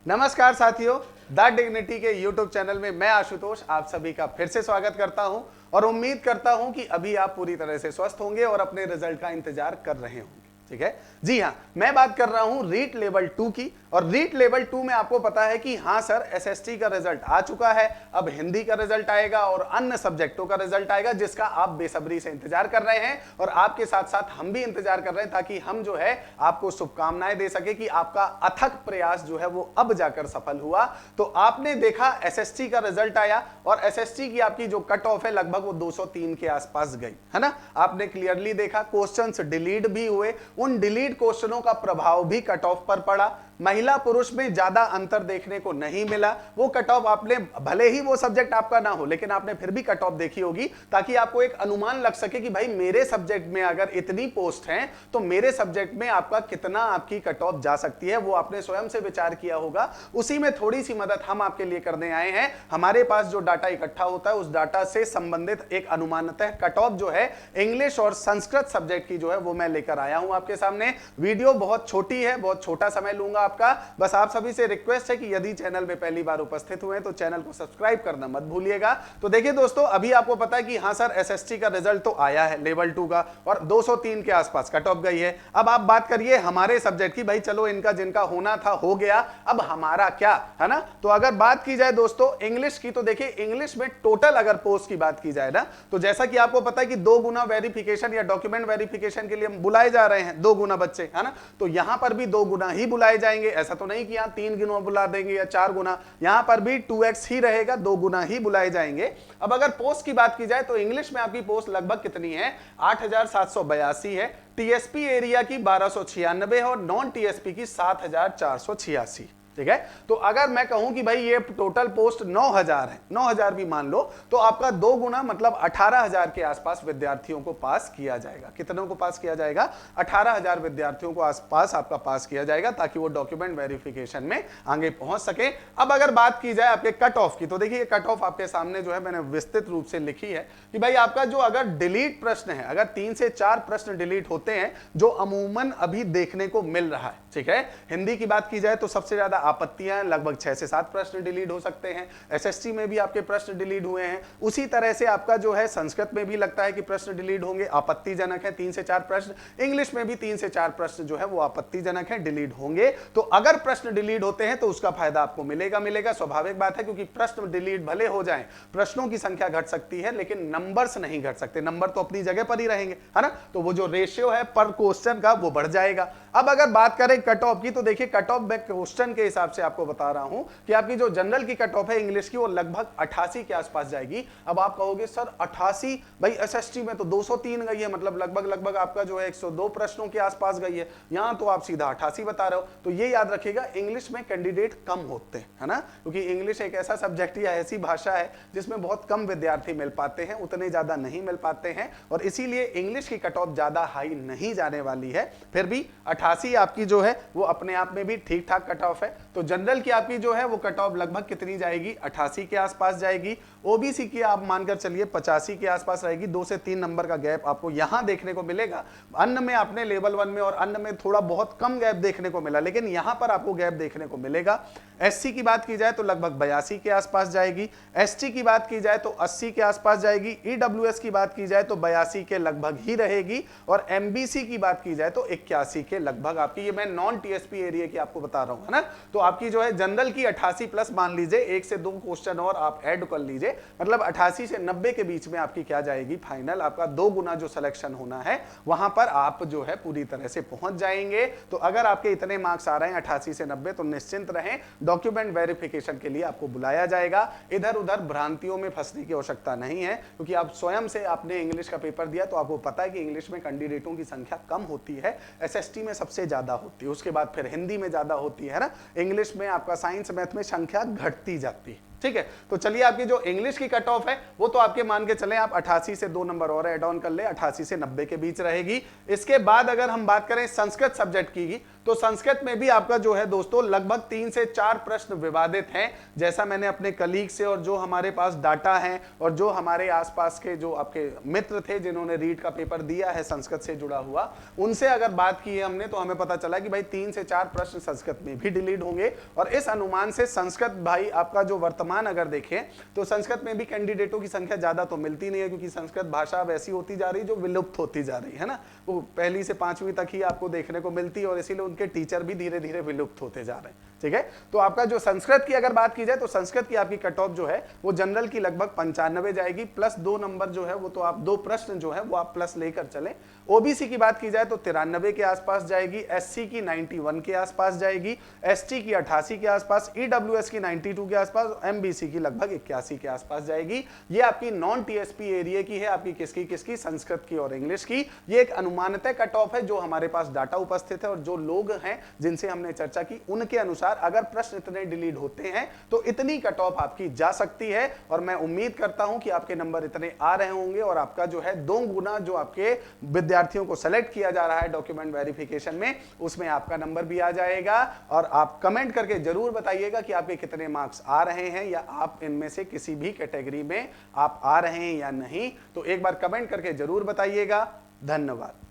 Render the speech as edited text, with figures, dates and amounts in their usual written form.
नमस्कार साथियों, the dignity के YouTube चैनल में मैं आशुतोष आप सभी का फिर से स्वागत करता हूं और उम्मीद करता हूं कि अभी आप पूरी तरह से स्वस्थ होंगे और अपने रिजल्ट का इंतजार कर रहे होंगे। ठीक है जी हाँ, मैं बात कर रहा हूं रीट लेवल 2 की। और रीट लेवल 2 में आपको पता है कि हाँ सर, एसएसटी का रिजल्ट आ चुका है, अब हिंदी का रिजल्ट आएगा और अन्य सब्जेक्टों का रिजल्ट आएगा, जिसका आप बेसब्री से इंतजार कर रहे हैं और आपके साथ साथ हम भी इंतजार कर रहे हैं, ताकि हम जो है आपको शुभकामनाएं दे सके कि आपका अथक प्रयास जो है वो अब जाकर सफल हुआ। तो आपने देखा एसएसटी का रिजल्ट आया और एसएसटी की आपकी जो कट ऑफ है लगभग वो 203 के आसपास गई है ना। आपने क्लियरली देखा क्वेश्चंस डिलीट भी हुए, उन डिलीट क्वेश्चनों का प्रभाव भी कट ऑफ पर पड़ा। महिला पुरुष में ज्यादा अंतर देखने को नहीं मिला। वो कट ऑफ आपने, भले ही वो सब्जेक्ट आपका ना हो, लेकिन आपने फिर भी कट ऑफ देखी होगी ताकि आपको एक अनुमान लग सके कि भाई मेरे सब्जेक्ट में अगर इतनी पोस्ट हैं तो मेरे सब्जेक्ट में आपका कितना आपकी कट ऑफ जा सकती है। वो आपने स्वयं से विचार किया होगा, उसी में थोड़ी सी मदद हम आपके लिए करने आए हैं। हमारे पास जो डाटा इकट्ठा होता है उस डाटा से संबंधित एक अनुमानतः कट ऑफ जो है इंग्लिश और संस्कृत सब्जेक्ट की जो है वो मैं लेकर आया हूं आपके सामने। वीडियो बहुत छोटी है, बहुत छोटा समय लूंगा आपका। बस आप सभी से रिक्वेस्ट है कि यदि चैनल में पहली बार उपस्थित हुए तो चैनल को सब्सक्राइब करना मत भूलिएगा। तो देखिए दोस्तों, अभी आपको पता है कि हाँ सर, एसएसटी का रिजल्ट तो आया है लेवल 2 का और 203 के आसपास कट ऑफ गई है। अब आप बात करिए हमारे सब्जेक्ट की, भाई चलो इनका जिनका होना था हो गया, अब हमारा क्या है ना। तो अगर बात की जाए दोस्तों इंग्लिश की, तो देखिए इंग्लिश में टोटल अगर पोस्ट की बात की जाए ना, तो जैसा कि आपको पता है कि 2 गुना वेरिफिकेशन या डॉक्यूमेंट वेरिफिकेशन के लिए बुलाए जा रहे हैं, 2 गुना बच्चे है ना। तो यहां पर भी 2 गुना ही बुलाए जाएंगे, ऐसा तो नहीं कि यहां 3 गुना बुला देंगे या 4 गुना, यहां पर भी 2x ही रहेगा, 2 गुना ही बुलाए जाएंगे। अब अगर पोस्ट की बात की जाए तो इंग्लिश में आपकी पोस्ट लगभग कितनी है, 8782 है। टीएसपी एरिया की 1296 है और नॉन टीएसपी की 7486। ठीक है, तो अगर मैं कहूं कि भाई ये टोटल पोस्ट 9000 है, 9000 भी मान लो, तो आपका 2 गुना मतलब 18000 के आसपास विद्यार्थियों को पास किया जाएगा। कितनों को पास किया जाएगा? 18000 विद्यार्थियों को आसपास आपका पास किया जाएगा, ताकि वो डॉक्यूमेंट वेरिफिकेशन में आगे पहुंच सके। अब अगर बात की जाए आपके कट ऑफ की, तो देखिए कट ऑफ आपके सामने जो है मैंने विस्तृत रूप से लिखी है कि भाई आपका जो अगर डिलीट प्रश्न है, अगर 3 से 4 प्रश्न डिलीट होते हैं जो अमूमन अभी देखने को मिल रहा है। ठीक है, हिंदी की बात की जाए तो सबसे ज्यादा आपत्तियां लगभग 6 से 7 प्रश्न डिलीट हो सकते हैं। एसएसटी में भी आपके प्रश्न डिलीट हुए हैं, उसी तरह से आपका जो है संस्कृत में भी लगता है कि प्रश्न डिलीट होंगे, आपत्तिजनक है 3 से 4 प्रश्न। इंग्लिश में भी 3 से 4 प्रश्न जो है वो आपत्तिजनक है, डिलीट होंगे। तो अगर प्रश्न डिलीट होते हैं तो उसका फायदा आपको मिलेगा, स्वाभाविक बात है, क्योंकि प्रश्न डिलीट भले हो जाएं, प्रश्नों की संख्या घट सकती है लेकिन नंबर्स नहीं घट सकते, नंबर तो अपनी जगह पर ही रहेंगे है ना। तो वो जो रेशियो है पर क्वेश्चन का वो बढ़ जाएगा। अब अगर बात करें कट ऑफ की, तो देखिए कट ऑफ मैं क्वेश्चन के हिसाब से आपको बता रहा हूं कि आपकी जो जनरल की कट ऑफ है इंग्लिश की वो लगभग 88 के आसपास जाएगी। अब आप कहोगे सर 88, भाई एसएसटी में तो 203 गई है, मतलब लगभग आपका जो है 102 प्रश्नों के आसपास गई है, यहां तो आप सीधा 88 बता रहे हो। तो ये याद रखिएगा, इंग्लिश में कैंडिडेट कम होते हैं है ना, क्योंकि इंग्लिश एक ऐसा सब्जेक्ट या ऐसी भाषा है जिसमें बहुत कम विद्यार्थी मिल पाते हैं, उतने ज्यादा नहीं मिल पाते हैं, और इसीलिए इंग्लिश की कट ऑफ ज्यादा हाई नहीं जाने वाली है। फिर भी 88 आपकी जो है वो अपने आप में भी ठीक ठाक कट ऑफ है। तो जनरल की आपकी जो है वो कट ऑफ लगभग कितनी जाएगी, 88 के आसपास जाएगी। ओबीसी की आप मानकर चलिए 85 के आसपास रहेगी, 2 से 3 नंबर का गैप आपको यहां देखने को मिलेगा। अन्य में आपने लेवल 1 में और अन्य में थोड़ा बहुत कम गैप देखने को मिला, लेकिन यहां पर आपको गैप देखने को मिलेगा। एससी की बात की जाए तो लगभग 82 के आसपास जाएगी, एसटी की बात की जाए तो 80 के आसपास जाएगी, ईडब्ल्यूएस की बात की जाए तो 82 के लगभग ही रहेगी, और एमबीसी की बात की जाए तो 81 के लगभग आपकी, ये मैं नॉन टीएसपी एरिया की आपको बता रहा हूं है ना। तो आपकी जो है जनरल की 88 प्लस मान लीजिए, 1 से 2 क्वेश्चन और आप ऐड कर लीजिए, मतलब 88 से 90 के बीच में आपकी क्या जाएगी फाइनल, आपका 2 गुना जो सिलेक्शन होना है वहां पर आप जो है पूरी तरह से पहुंच जाएंगे। तो अगर आपके इतने मार्क्स आ रहे हैं 88 से 90, तो निश्चिंत रहें, डॉक्यूमेंट वेरिफिकेशन के लिए आपको बुलाया जाएगा। इधर उधर भ्रांतियों में फंसने की आवश्यकता नहीं है, क्योंकि आप स्वयं से आपने इंग्लिश का पेपर दिया तो आपको पता है कि इंग्लिश में कैंडिडेटों की संख्या कम होती है, एसएसटी में सबसे ज्यादा होती है, उसके बाद फिर हिंदी में ज्यादा होती है ना, इंग्लिश में आपका साइंस मैथ में संख्या घटती जाती है। ठीक है, तो चलिए आपकी जो इंग्लिश की कट ऑफ है वो तो आपके मान के चले आप 88 से 2 नंबर और ऐड ऑन कर ले, 88 से 90 के बीच रहेगी। इसके बाद अगर हम बात करें संस्कृत सब्जेक्ट की, तो संस्कृत में भी आपका जो है दोस्तों लगभग 3 से 4 प्रश्न विवादित हैं, जैसा मैंने अपने कलीग से और जो हमारे पास डाटा है और जो हमारे आसपास के जो आपके मित्र थे जिन्होंने रीट का पेपर दिया है संस्कृत से जुड़ा हुआ, उनसे अगर बात की है हमने तो हमें पता चला कि भाई 3 से 4 प्रश्न संस्कृत में भी डिलीट होंगे। और इस अनुमान से संस्कृत भाई आपका जो वर्तमान अगर देखें तो संस्कृत में भी कैंडिडेटों की संख्या ज्यादा तो मिलती नहीं है, क्योंकि संस्कृत भाषा वैसी होती जा रही जो विलुप्त होती जा रही है ना, वो पहली से 5वीं तक ही आपको देखने को मिलती है और इसीलिए उनके टीचर भी धीरे धीरे विलुप्त होते जा रहे हैं। ठीक है, तो आपका जो संस्कृत की अगर बात की जाए तो संस्कृत की आपकी कट ऑफ जो है वो जनरल की लगभग 95 जाएगी, प्लस 2 नंबर जो है वो तो आप 2 प्रश्न जो है वो आप प्लस लेकर चले। ओबीसी की बात की जाए तो 93 के आसपास जाएगी, एससी की 91 के आसपास जाएगी, एसटी की 88 के आसपास, ईडब्ल्यूएस की 92 के आसपास, एमबीसी की लगभग 81 के आसपास जाएगी। ये आपकी नॉन टीएसपी एरिया की है, आपकी किसकी संस्कृत की और इंग्लिश की। ये एक अनुमानित कट ऑफ है जो हमारे पास डाटा उपस्थित है और जो लोग हैं जिनसे हमने चर्चा की उनके अनुसार अगर प्रश्न इतने डिलीट होते हैं तो इतनी कट ऑफ आपकी जा सकती है। और मैं उम्मीद करता हूं कि आपके नंबर इतने आ रहे होंगे और आपका जो है 2 गुना जो आपके विद्यार्थियों को सेलेक्ट किया जा रहा है डॉक्यूमेंट वेरिफिकेशन में, उसमें आपका नंबर भी आ जाएगा। और आप कमेंट करके जरूर बताइएगा कि आपके कितने मार्क्स आ रहे हैं या आप इनमें से किसी भी कैटेगरी में आप आ रहे हैं या नहीं। तो एक बार कमेंट करके जरूर बताइएगा। धन्यवाद।